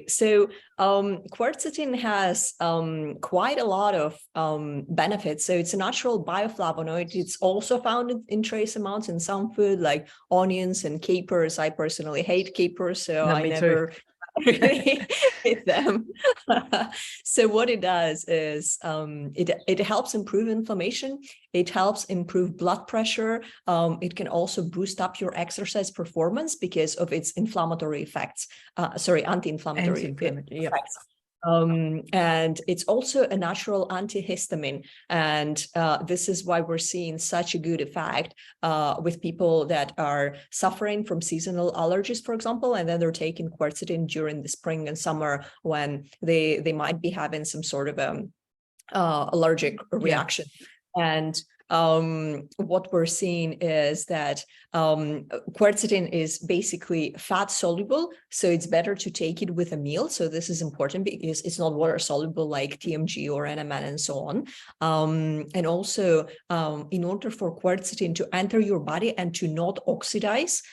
So quercetin has quite a lot of benefits. So it's a natural bioflavonoid. It's also found in trace amounts in some food like onions and capers. I personally hate capers, so No, I never really hate them. So what it does is it helps improve inflammation. It helps improve blood pressure. It can also boost up your exercise performance because of its inflammatory effects. Anti-inflammatory effects. And it's also a natural antihistamine. And this is why we're seeing such a good effect with people that are suffering from seasonal allergies, for example, and then they're taking quercetin during the spring and summer when they might be having some sort of allergic reaction. And what we're seeing is that quercetin is basically fat soluble, so it's better to take it with a meal. So this is important because it's not water soluble like TMG or NMN and so on. And also, in order for quercetin to enter your body and to not oxidize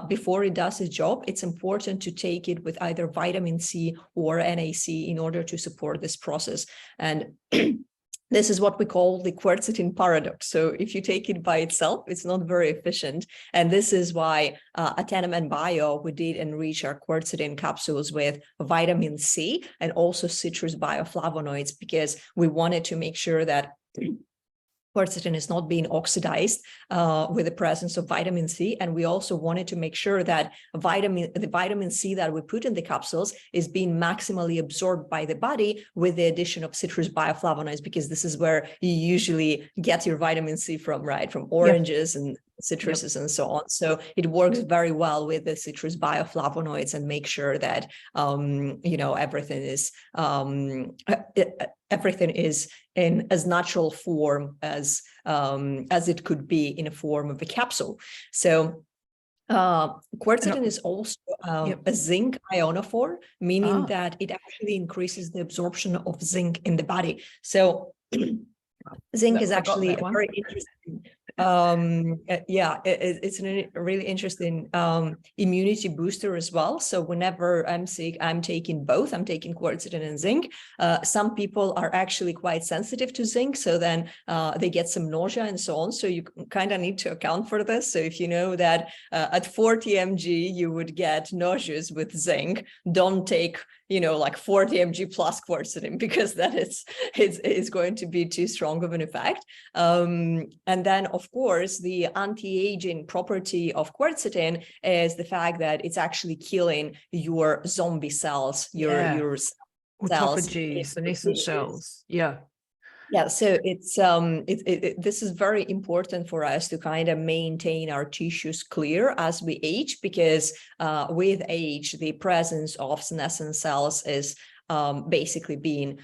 before it does its job, it's important to take it with either vitamin C or NAC in order to support this process. And this is what we call the quercetin paradox. So if you take it by itself, it's not very efficient. And this is why at NMN Bio, we did enrich our quercetin capsules with vitamin C and also citrus bioflavonoids, because we wanted to make sure that quercetin is not being oxidized with the presence of vitamin C. And we also wanted to make sure that the vitamin C that we put in the capsules is being maximally absorbed by the body with the addition of citrus bioflavonoids, because this is where you usually get your vitamin C from, right? From oranges and citruses and so on. So it works very well with the citrus bioflavonoids and make sure that, everything is in as natural form as it could be in a form of a capsule. So quercetin is also a zinc ionophore, meaning that it actually increases the absorption of zinc in the body. So zinc is actually a very interesting, it's a really interesting immunity booster as well. So whenever I'm sick, I'm taking both. I'm taking quercetin and zinc. Some people are actually quite sensitive to zinc, so then they get some nausea and so on. So you kind of need to account for this. So if you know that at 40 mg you would get nauseous with zinc, don't take like 40 mg plus quercetin, because that is going to be too strong of an effect. And then, of course, the anti-aging property of quercetin is the fact that it's actually killing your zombie cells, your cells. Autophagy, senescent cells. Yeah, so it's this is very important for us to kind of maintain our tissues clear as we age, because with age, the presence of senescent cells is basically being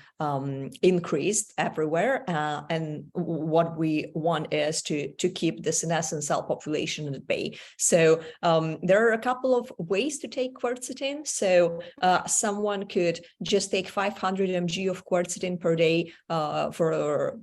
increased everywhere. And what we want is to keep the senescent cell population at bay. So there are a couple of ways to take quercetin. So someone could just take 500 mg of quercetin per day for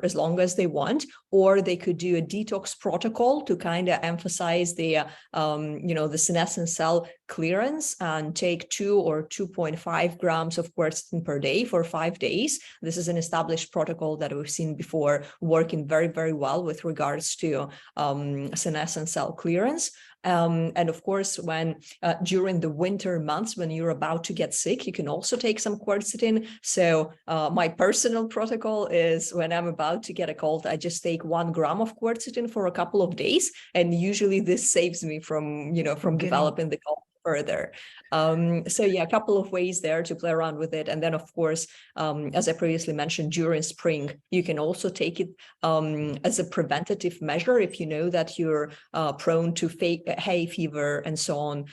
as long as they want, or they could do a detox protocol to kind of emphasize the the senescent cell clearance and take 2 or 2.5 grams of quercetin per day for 5 days. This is an established protocol that we've seen before, working very, very well with regards to senescent cell clearance. And of course, when during the winter months, when you're about to get sick, you can also take some quercetin. So my personal protocol is when I'm about to get a cold, I just take 1 gram of quercetin for a couple of days. And usually this saves me from developing the cold further. So yeah, a couple of ways there to play around with it. And then, of course, as I previously mentioned, during spring, you can also take it as a preventative measure if you know that you're prone to hay fever and so on,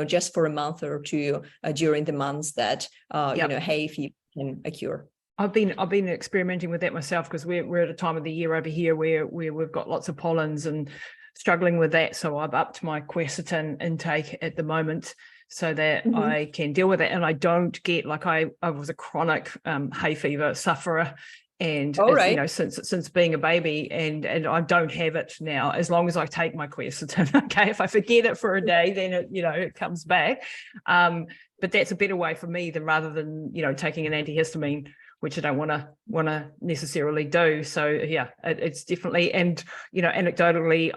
just for a month or two during the months that, hay fever can occur. I've been experimenting with that myself, because we're at a time of the year over here where we've got lots of pollens and struggling with that. So I've upped my quercetin intake at the moment so that I can deal with it. And I don't get, like I was a chronic hay fever sufferer, And All you know, right. since being a baby, and I don't have it now, as long as I take my quercetin. Okay, if I forget it for a day, then it, you know, it comes back. But that's a better way for me than rather than, you know, taking an antihistamine, which I don't want to necessarily do. So yeah, it's definitely, and you know, anecdotally,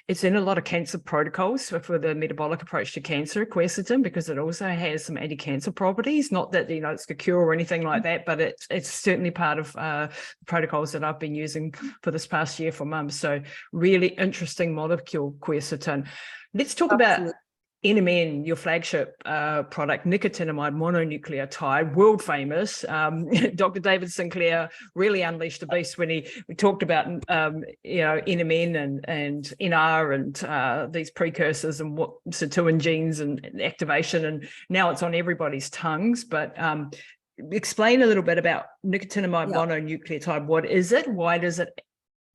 it's in a lot of cancer protocols for the metabolic approach to cancer, quercetin, because it also has some anti-cancer properties. Not that, you know, it's a cure or anything like that, but it's certainly part of protocols that I've been using for this past year for mums. So really interesting molecule, quercetin. Let's talk Absolutely. about NMN, your flagship product, nicotinamide mononucleotide, world famous. Dr. David Sinclair really unleashed the beast when we talked about you know, NMN and NR and these precursors and what Sirtuin genes and activation, and now it's on everybody's tongues. But explain a little bit about nicotinamide mononucleotide. What is it? Why is it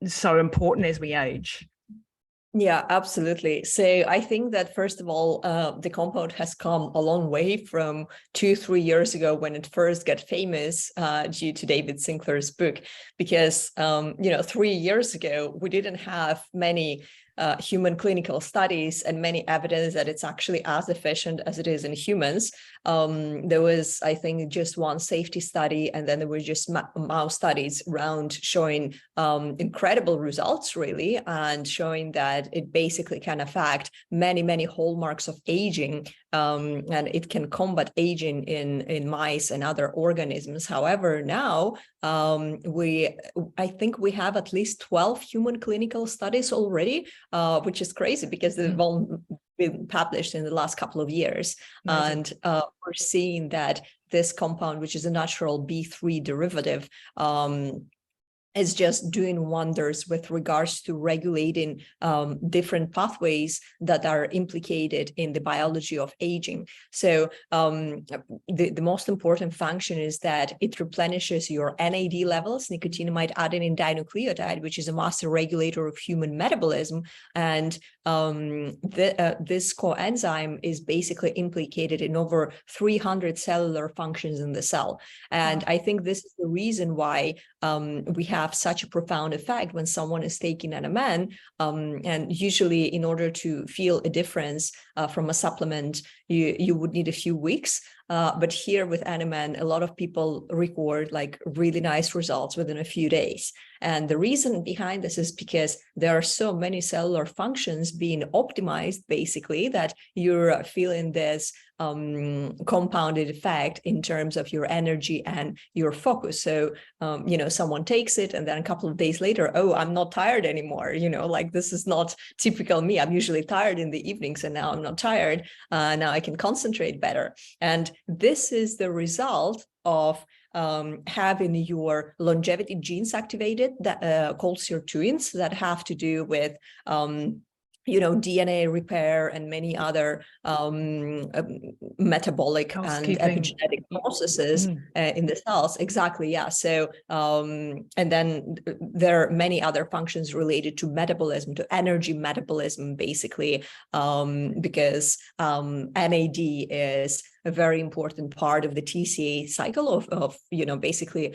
so important as we age? Yeah, absolutely. So I think that first of all, the compound has come a long way from 2-3 years ago when it first got famous due to David Sinclair's book, because you know, 3 years ago we didn't have many human clinical studies and many evidence that it's actually as efficient as it is in humans. There was, I think, just one safety study, and then there were just mouse studies around showing incredible results, really, and showing that it basically can affect many hallmarks of aging, and it can combat aging in mice and other organisms. However, now I think we have at least 12 human clinical studies already, which is crazy because they've all been published in the last couple of years. Amazing. And we're seeing that this compound, which is a natural B3 derivative, is just doing wonders with regards to regulating different pathways that are implicated in the biology of aging. So the most important function is that it replenishes your NAD levels, nicotinamide adenine dinucleotide, which is a master regulator of human metabolism. And this coenzyme is basically implicated in over 300 cellular functions in the cell. And I think this is the reason why we have such a profound effect when someone is taking NMN, and usually in order to feel a difference from a supplement, you would need a few weeks. But here with NMN, a lot of people record like really nice results within a few days. And the reason behind this is because there are so many cellular functions being optimized, basically, that you're feeling this compounded effect in terms of your energy and your focus. So, you know, someone takes it and then a couple of days later, oh, I'm not tired anymore. You know, like this is not typical me. I'm usually tired in the evenings and now I'm not tired. Now I can concentrate better. And this is the result of having your longevity genes activated that called Sirtuins that have to do with you know, DNA repair and many other metabolic and epigenetic processes in the cells. Exactly, yeah. So, and then there are many other functions related to metabolism, to energy metabolism, basically, because NAD is a very important part of the TCA cycle of you know, basically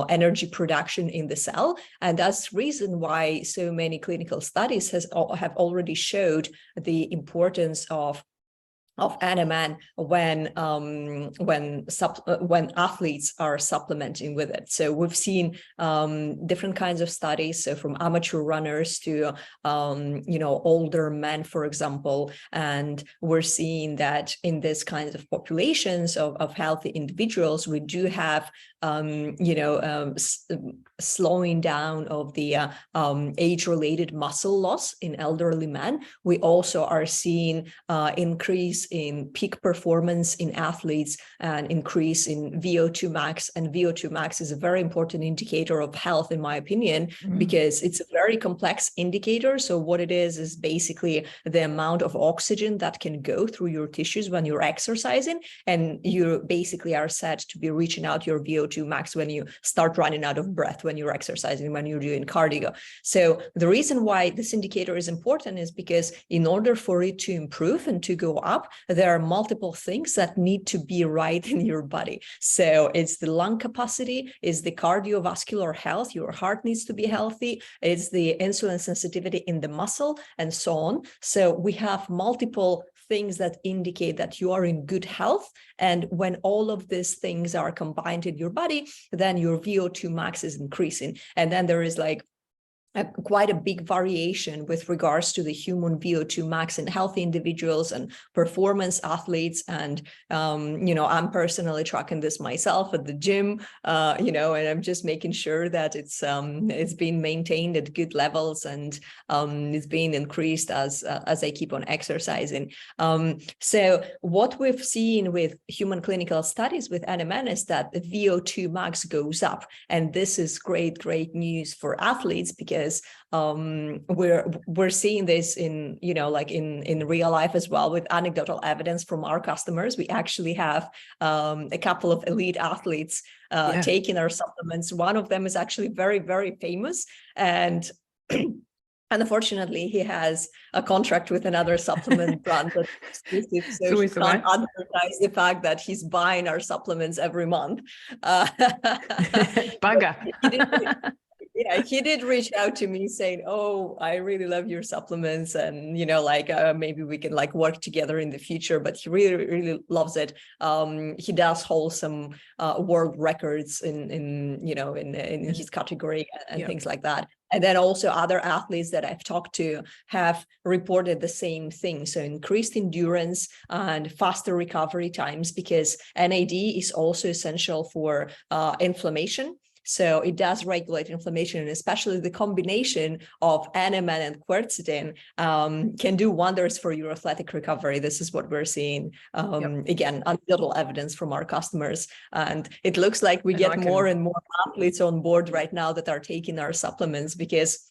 energy production in the cell. And that's the reason why so many clinical studies have already showed the importance of NMN when athletes are supplementing with it. So we've seen different kinds of studies, so from amateur runners to you know, older men, for example, and we're seeing that in this kinds of populations of healthy individuals, we do have you know, slowing down of the age-related muscle loss in elderly men. We also are seeing increase in peak performance in athletes and increase in VO2 max. And VO2 max is a very important indicator of health, in my opinion, because it's a very complex indicator. So what it is basically the amount of oxygen that can go through your tissues when you're exercising. And you basically are said to be reaching out your VO2 max when you start running out of breath, when you're exercising, when you're doing cardio. So the reason why this indicator is important is because in order for it to improve and to go up, there are multiple things that need to be right in your body. So it's the lung capacity, it's the cardiovascular health, your heart needs to be healthy, it's the insulin sensitivity in the muscle, and so on. So we have multiple things that indicate that you are in good health. And when all of these things are combined in your body, then your VO2 max is increasing. And then there is like quite a big variation with regards to the human VO2 max in healthy individuals and performance athletes. And, I'm personally tracking this myself at the gym, and I'm just making sure that it's being maintained at good levels, and it's being increased as I keep on exercising. So what we've seen with human clinical studies with NMN is that the VO2 max goes up. And this is great news for athletes, because we're seeing this in in real life as well, with anecdotal evidence from our customers. We actually have a couple of elite athletes taking our supplements. One of them is actually very, very famous, and unfortunately, he has a contract with another supplement brand that's exclusive, so he can't advertise the fact that he's buying our supplements every month. Bugger. Yeah, he did reach out to me saying, "Oh, I really love your supplements, and maybe we can work together in the future." But he really, really loves it. He does hold some world records in his category and things like that. And then also other athletes that I've talked to have reported the same thing. So increased endurance and faster recovery times, because NAD is also essential for inflammation. So it does regulate inflammation, and especially the combination of NMN and quercetin can do wonders for your athletic recovery. This is what we're seeing. Again, anecdotal evidence from our customers. And it looks like we get more and more athletes on board right now that are taking our supplements, because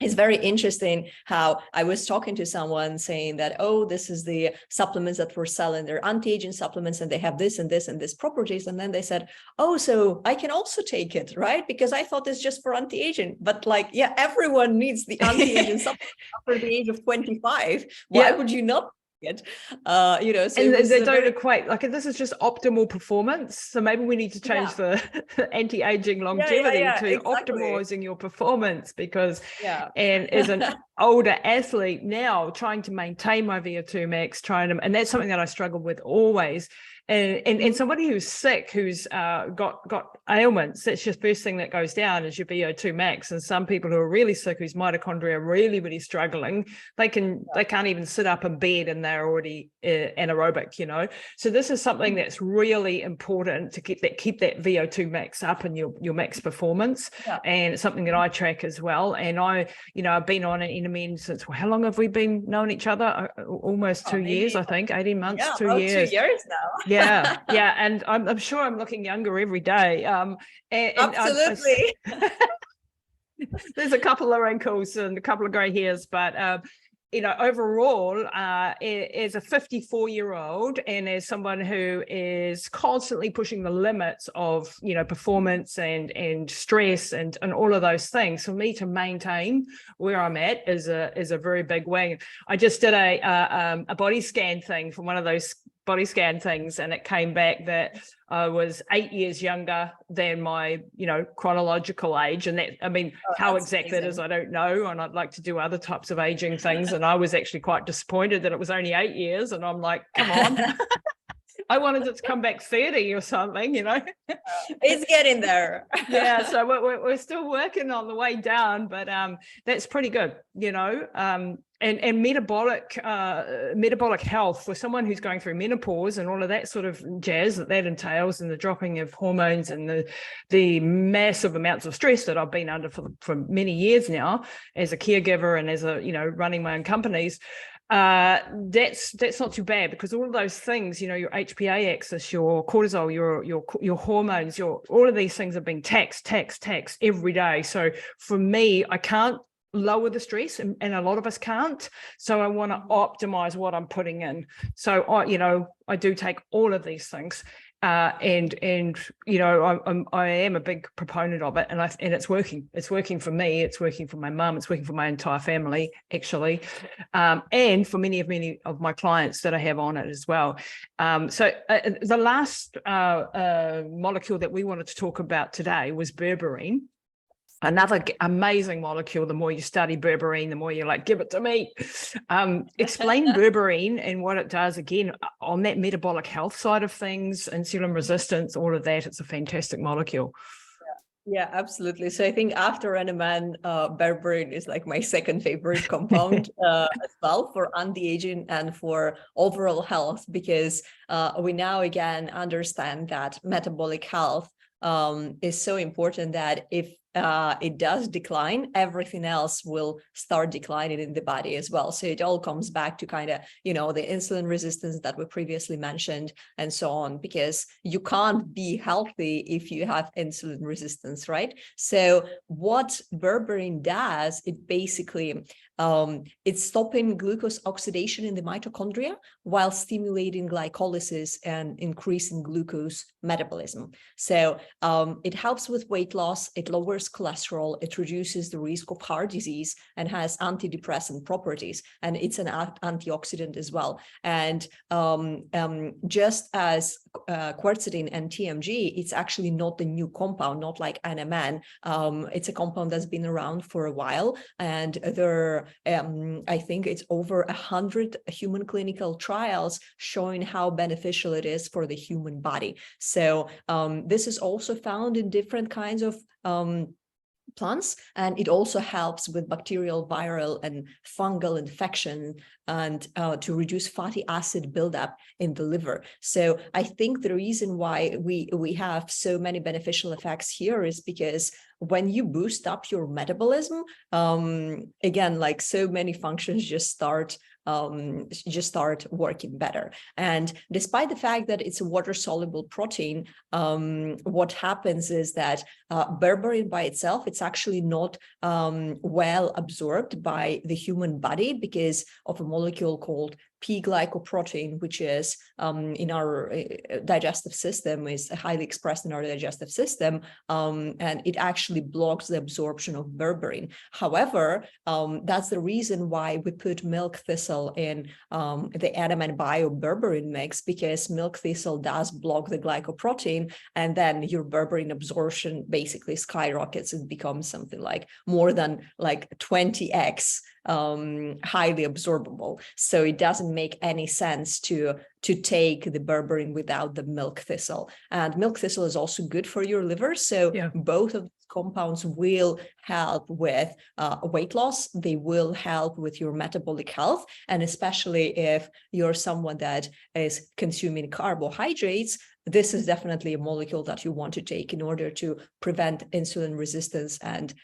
it's very interesting how I was talking to someone saying that, "Oh, this is the supplements that we're selling. They're anti-aging supplements, and they have this and this and this properties." And then they said, "Oh, so I can also take it, right? Because I thought it's just for anti-aging." But everyone needs the anti-aging supplement after the age of 25. Why would you not? It so and they don't equate. This is just optimal performance, so maybe we need to change the anti-aging longevity to optimizing your performance, because and as an older athlete now, trying to maintain my VO2 max, and that's something that I struggle with always. And somebody who's sick, who's got ailments, that's your first thing that goes down is your VO2 max. And some people who are really sick, whose mitochondria are really, really struggling, they can't even sit up in bed, and they're already anaerobic, So this is something that's really important to keep that VO2 max up and your max performance. And it's something that I track as well. And I've been on an NMN since, how long have we been knowing each other? Almost 2 years, I think, 18 months, 2 years. 2 years now. Yeah, and I'm sure I'm looking younger every day. Absolutely. There's a couple of wrinkles and a couple of grey hairs, but overall, as a 54-year-old and as someone who is constantly pushing the limits of performance and stress and all of those things, for me to maintain where I'm at is a very big win. I just did a body scan thing from one of those body scan things, and it came back that I was 8 years younger than my chronological age. And that, how exact that is, I don't know, and I'd like to do other types of aging things, and I was actually quite disappointed that it was only 8 years, and I'm like, come on. I wanted it to come back 30 or something, It's getting there. Yeah, so we're still working on the way down, but that's pretty good, And metabolic health for someone who's going through menopause and all of that sort of jazz that entails, and the dropping of hormones and the massive amounts of stress that I've been under for many years now as a caregiver and as a running my own companies. That's not too bad, because all of those things, your HPA axis, your cortisol, your hormones, all of these things are being taxed every day. So for me, I can't lower the stress, and a lot of us can't. So I want to optimize what I'm putting in. So I do take all of these things, And you know, I am a big proponent of it, and it's working. It's working for me. It's working for my mum. It's working for my entire family, actually, and for many of my clients that I have on it as well. So the last molecule that we wanted to talk about today was berberine. Another amazing molecule. The more you study berberine, the more you're like, give it to me. Explain berberine and what it does again on that metabolic health side of things, insulin resistance, all of that. It's a fantastic molecule. Yeah, absolutely. So I think after NMN, berberine is like my second favorite compound as well for anti-aging and for overall health, because we now again understand that metabolic health is so important that if it does decline, everything else will start declining in the body as well. So it all comes back to kind of, you know, the insulin resistance that we previously mentioned and so on, because you can't be healthy if you have insulin resistance, right? So what berberine does, it basically, it's stopping glucose oxidation in the mitochondria while stimulating glycolysis and increasing glucose metabolism. So it helps with weight loss, it lowers cholesterol, it reduces the risk of heart disease, and has antidepressant properties, and it's an antioxidant as well. And just as quercetin and TMG, it's actually not a new compound, not like NMN. It's a compound that's been around for a while, and there I think it's over 100 human clinical trials showing how beneficial it is for the human body. So this is also found in different kinds of plants, and it also helps with bacterial, viral, and fungal infection, and to reduce fatty acid buildup in the liver. So I think the reason why we have so many beneficial effects here is because when you boost up your metabolism, again, like so many functions just start working better. And despite the fact that it's a water-soluble protein, what happens is that berberine by itself, it's actually not well absorbed by the human body because of a molecule called P-glycoprotein, which is in our digestive system, is highly expressed in our digestive system, and it actually blocks the absorption of berberine. However, that's the reason why we put milk thistle in the NMN Bio berberine mix, because milk thistle does block the glycoprotein, and then your berberine absorption basically skyrockets and becomes something like more than like 20x highly absorbable. So it doesn't make any sense to take the berberine without the milk thistle. And milk thistle is also good for your liver. So both of these compounds will help with weight loss. They will help with your metabolic health. And especially if you're someone that is consuming carbohydrates, this is definitely a molecule that you want to take in order to prevent insulin resistance and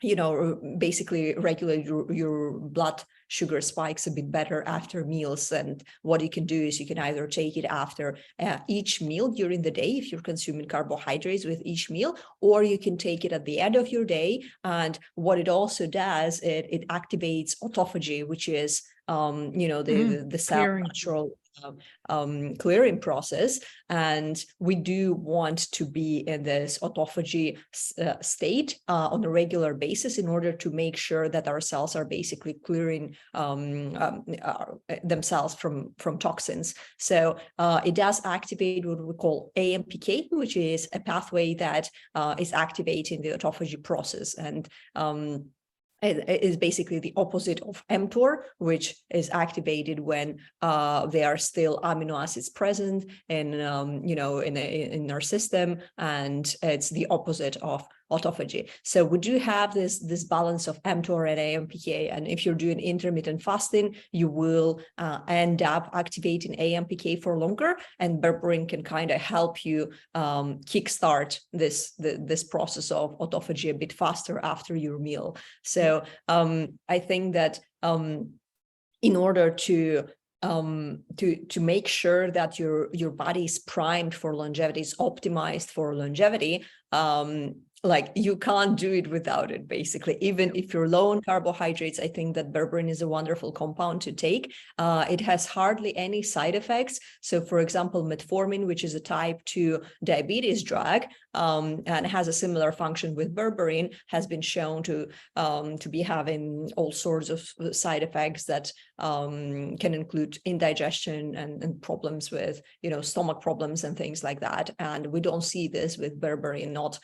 you know, basically regulate your blood sugar spikes a bit better after meals. And what you can do is you can either take it after each meal during the day if you're consuming carbohydrates with each meal, or you can take it at the end of your day. And what it also does, it activates autophagy, which is you know, the cell natural clearing process. And we do want to be in this autophagy state on a regular basis in order to make sure that our cells are basically clearing themselves from toxins. So it does activate what we call AMPK, which is a pathway that is activating the autophagy process. And it is basically the opposite of mTOR, which is activated when there are still amino acids present in you know, in our system, and it's the opposite of autophagy. So we do have this balance of mTOR and AMPK, and if you're doing intermittent fasting, you will end up activating AMPK for longer, and berberine can kind of help you kickstart this process of autophagy a bit faster after your meal. So I think that in order to make sure that your body is primed for longevity, is optimized for longevity, like you can't do it without it, basically. Even if you're low on carbohydrates, I think that berberine is a wonderful compound to take. It has hardly any side effects. So for example, metformin, which is a type 2 diabetes drug, and has a similar function with berberine, has been shown to be having all sorts of side effects that can include indigestion and problems with, stomach problems and things like that. And we don't see this with berberine, not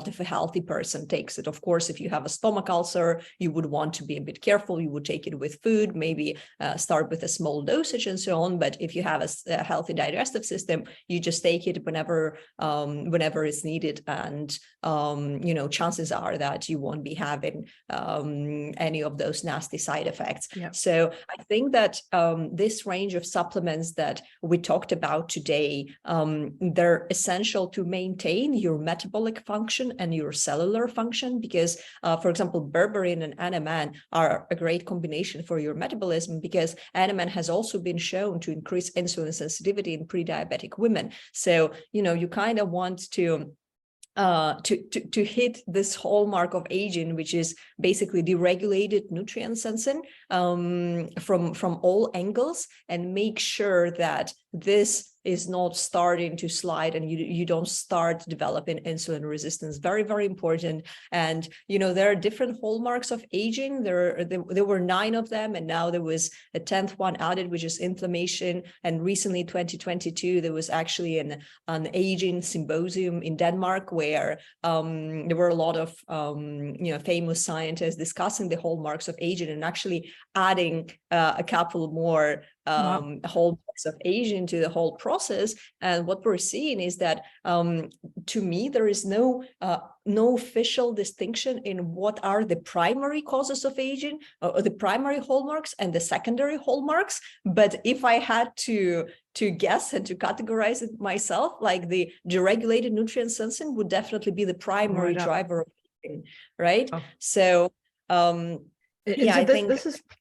if a healthy person takes it. Of course, if you have a stomach ulcer, you would want to be a bit careful. You would take it with food, maybe start with a small dosage and so on. But if you have a healthy digestive system, you just take it whenever it's needed. And, chances are that you won't be having any of those nasty side effects. Yeah. So I think that this range of supplements that we talked about today, they're essential to maintain your metabolic function and your cellular function, because, for example, berberine and NMN are a great combination for your metabolism, because NMN has also been shown to increase insulin sensitivity in pre-diabetic women. So, you kind of want to hit this hallmark of aging, which is basically deregulated nutrient sensing from all angles, and make sure that this is not starting to slide and you don't start developing insulin resistance. Very, very important. And, there are different hallmarks of aging. There were 9 of them, and now there was a 10th one added, which is inflammation. And recently, 2022, there was actually an aging symposium in Denmark where there were a lot of, famous scientists discussing the hallmarks of aging and actually adding a couple more hallmarks of aging to the whole process. And what we're seeing is that, to me, there is no official distinction in what are the primary causes of aging, or the primary hallmarks and the secondary hallmarks. But if I had to guess and to categorize it myself, like the deregulated nutrient sensing would definitely be the primary driver of aging, right? Oh. So I think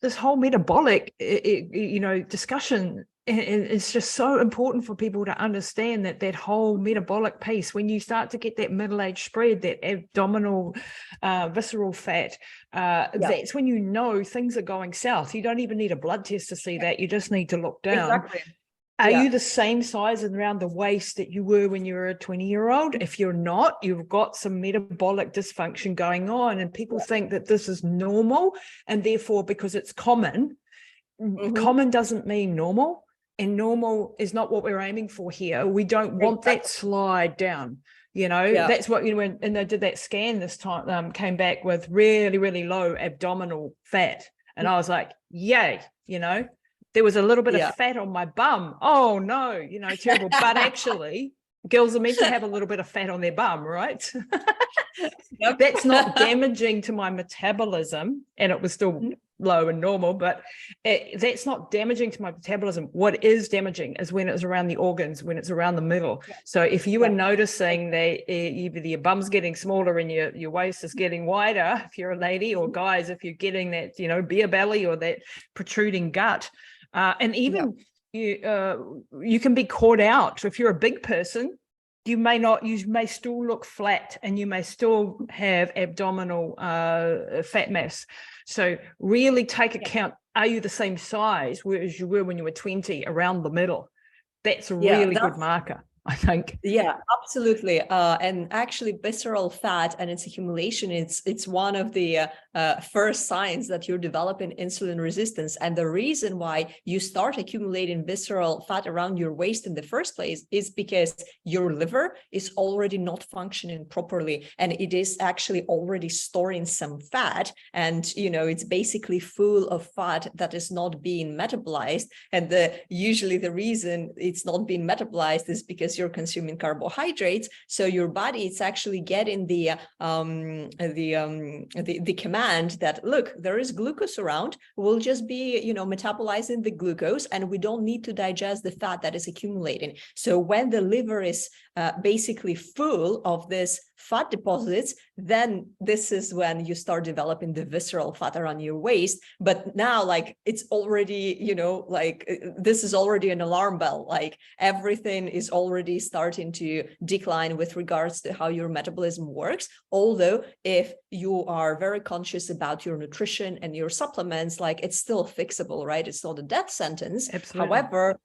this whole metabolic, discussion is just so important for people to understand that whole metabolic piece. When you start to get that middle-age spread, that abdominal visceral fat, that's when things are going south. You don't even need a blood test to see that. You just need to look down. Exactly. Are you the same size around the waist that you were when you were a 20-year-old? If you're not, you've got some metabolic dysfunction going on, and people think that this is normal, and therefore, because it's common, common doesn't mean normal, and normal is not what we're aiming for here. We don't want that slide down. That's what, when they did that scan this time, came back with really, really low abdominal fat. And I was like, yay, there was a little bit of fat on my bum. Oh no, terrible. But actually, girls are meant to have a little bit of fat on their bum, right? That's not damaging to my metabolism, and it was still low and normal, but that's not damaging to my metabolism. What is damaging is when it's around the organs, when it's around the middle. So if you are noticing that either your bum's getting smaller and your waist is getting wider, if you're a lady, or guys, if you're getting that, beer belly or that protruding gut, and even you can be caught out. If you're a big person, you may still look flat, and you may still have abdominal fat mass. So really take account, are you the same size as you were when you were 20, around the middle? That's a really good marker, I think. Yeah, absolutely. And actually, visceral fat and its accumulation, it's one of the first signs that you're developing insulin resistance. And the reason why you start accumulating visceral fat around your waist in the first place is because your liver is already not functioning properly, and it is actually already storing some fat. And it's basically full of fat that is not being metabolized. And usually the reason it's not being metabolized is because you're consuming carbohydrates. So your body, it's actually getting the command that, look, there is glucose around. We'll just be, metabolizing the glucose, and we don't need to digest the fat that is accumulating. So when the liver is basically full of this fat deposits, then this is when you start developing the visceral fat around your waist. But now, like, it's already, you know, like, this is already an alarm bell. Like, everything is already starting to decline with regards to how your metabolism works. Although if you are very conscious about your nutrition and your supplements, like, it's still fixable, right? It's not a death sentence. Absolutely. However,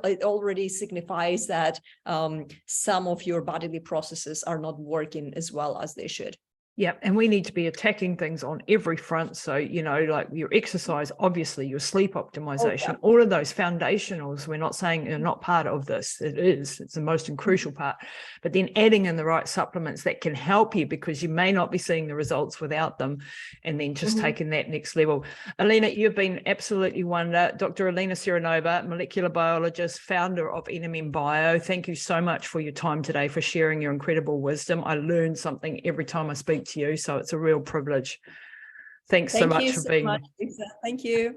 it already signifies that some of your bodily processes are not working as well as they should. Yeah, and we need to be attacking things on every front. So, you know, like your exercise, obviously your sleep optimization, all of those foundationals, we're not saying they're not part of this. It's the most crucial part. But then adding in the right supplements that can help you, because you may not be seeing the results without them, and then just taking that next level. Elena, you've been absolutely wonderful. Dr. Elena Seranova, molecular biologist, founder of NMN Bio. Thank you so much for your time today, for sharing your incredible wisdom. I learn something every time I speak to you, so it's a real privilege. Thanks so much for being here. Thank you.